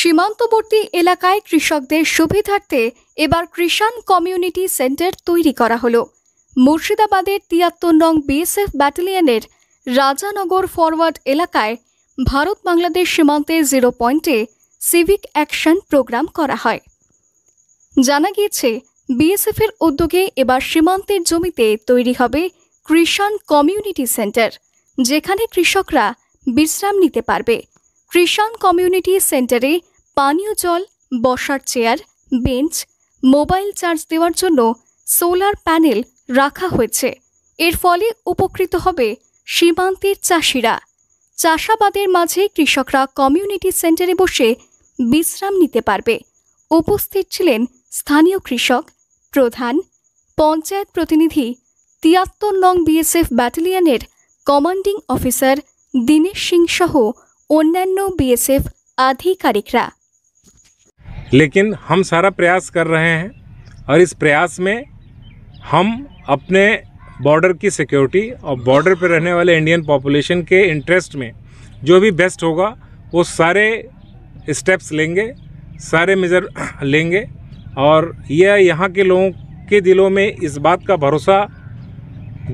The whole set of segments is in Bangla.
সীমান্তবর্তী এলাকায় কৃষকদের সুবিধার্থে এবার কৃষাণ কমিউনিটি সেন্টার তৈরি করা হলো। মুর্শিদাবাদের ৭৩ নং বিএসএফ ব্যাটালিয়নের রাজানগর ফরওয়ার্ড এলাকায় ভারত বাংলাদেশ সীমান্তের 0 পয়েন্টে সিভিক অ্যাকশন প্রোগ্রাম করা হয়। জানা গিয়েছে, বিএসএফ এর উদ্যোগে এবার সীমান্তের জমিতে তৈরি হবে কৃষাণ কমিউনিটি সেন্টার, যেখানে কৃষকরা বিশ্রাম নিতে পারবে। কৃষাণ কমিউনিটি সেন্টারে পানীয় জল, বসার চেয়ার, বেঞ্চ, মোবাইল চার্জ দেওয়ার জন্য সোলার প্যানেল রাখা হয়েছে। এর ফলে উপকৃত হবে সীমান্তের চাষিরা। চাষাবাদের মাঝে কৃষকরা কমিউনিটি সেন্টারে বসে বিশ্রাম নিতে পারবে। উপস্থিত ছিলেন স্থানীয় কৃষক, প্রধান, পঞ্চায়েত প্রতিনিধি, ৭৩ নং বিএসএফ ব্যাটালিয়নের কমান্ডিং অফিসার दिनेश सिंह सह अन्यान्य बीएसएफ आधिकारिकरा। लेकिन हम सारा प्रयास कर रहे हैं और इस प्रयास में हम अपने बॉर्डर की सिक्योरिटी और बॉर्डर पर रहने वाले इंडियन पॉपुलेशन के इंटरेस्ट में जो भी बेस्ट होगा वो सारे स्टेप्स लेंगे, सारे मेजर लेंगे। और यह यहाँ के लोगों के दिलों में इस बात का भरोसा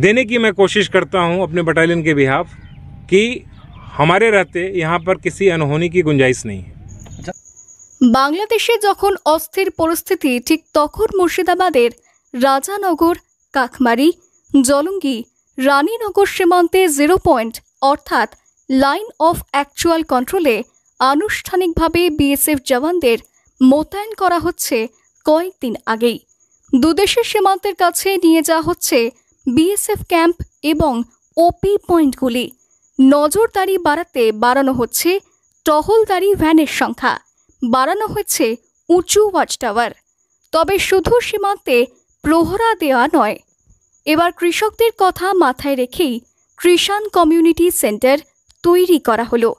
देने की मैं कोशिश करता हूँ अपने बटालियन के बिहाफ कि हमारे रहते यहाँ पर किसी अनहोनी की गुंजाइश नहीं है। বাংলাদেশে যখন অস্থির পরিস্থিতি, ঠিক তখন মুর্শিদাবাদের রাজানগর, কাকমারি, জলঙ্গি, রানীনগর সীমান্তে 0 পয়েন্ট অর্থাৎ লাইন অফ অ্যাকচুয়াল কন্ট্রোলে আনুষ্ঠানিকভাবে বিএসএফ জওয়ানদের মোতায়েন করা হচ্ছে। কয়েকদিন আগেই দুদেশের সীমান্তের কাছে নিয়ে যাওয়া হচ্ছে বিএসএফ ক্যাম্প এবং ওপি পয়েন্টগুলি। নজরদারি বাড়াতে বাড়ানো হচ্ছে টহলদারি ভ্যানের সংখ্যা, বাড়ানো হচ্ছে উঁচু ওয়াচ টাওয়ার। তবে শুধু সীমান্তে প্রহরা দেওয়া নয়, এবার কৃষকদের কথা মাথায় রেখেই কৃষাণ কমিউনিটি সেন্টার তৈরি করা হলো।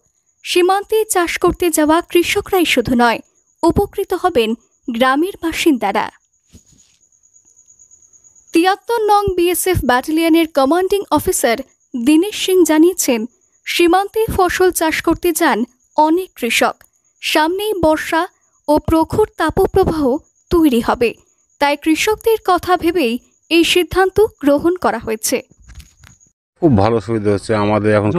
সীমান্তে চাষ করতে যাওয়া কৃষকরাই শুধু নয়, উপকৃত হবেন গ্রামের বাসিন্দারা। ৭৩ নং বিএসএফ ব্যাটালিয়নের কমান্ডিং অফিসার দিনেশ সিং জানিয়েছেন, সীমান্তে ফসল চাষ করতে যান অনেক কৃষক। সামনেই বর্ষা ও প্রখর তাপপ্রবাহ তৈরি হবে, তাই কৃষকদের কথা ভেবেই এই সিদ্ধান্ত গ্রহণ করা হয়েছে। খুব ভালো সুবিধা হচ্ছে আমাদের। এখন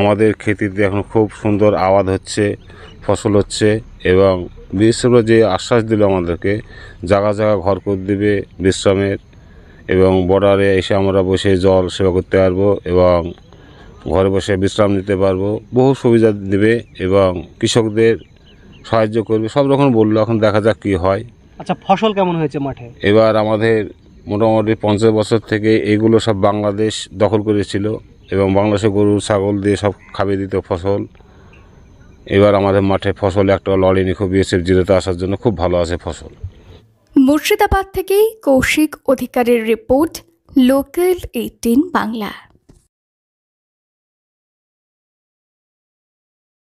আমাদের খেতিতে এখন খুব সুন্দর আবাদ হচ্ছে, ফসল হচ্ছে। এবং বিএসএফ যে আশ্বাস দিল আমাদেরকে, জায়গা জায়গা ঘর করে দেবে বিশ্রামের, এবং বর্ডারে এসে আমরা বসে জল সেবা করতে পারবো এবং ঘরে বসে বিশ্রাম নিতে পারবো। বহু সুবিধা দেবে এবং কৃষকদের সাহায্য করবে, সব রকম বললো। এখন দেখা যাক কী হয়। আচ্ছা, ফসল কেমন হয়েছে মাঠে? এবার আমাদের মোটামুটি 50 বছর থেকে এগুলো সব বাংলাদেশ দখল করেছিল এবং বাংলাদেশে গরু ছাগল দিয়ে সব খাবিয়ে দিত ফসল। এবার আমাদের মাঠে ফসল একটা লড়েনি, খুব বিএসএফ জিরোতে আসার জন্য খুব ভালো আছে ফসল। মুর্শিদাবাদ থেকে কৌশিক অধিকারের রিপোর্ট, লোকাল 18 বাংলা।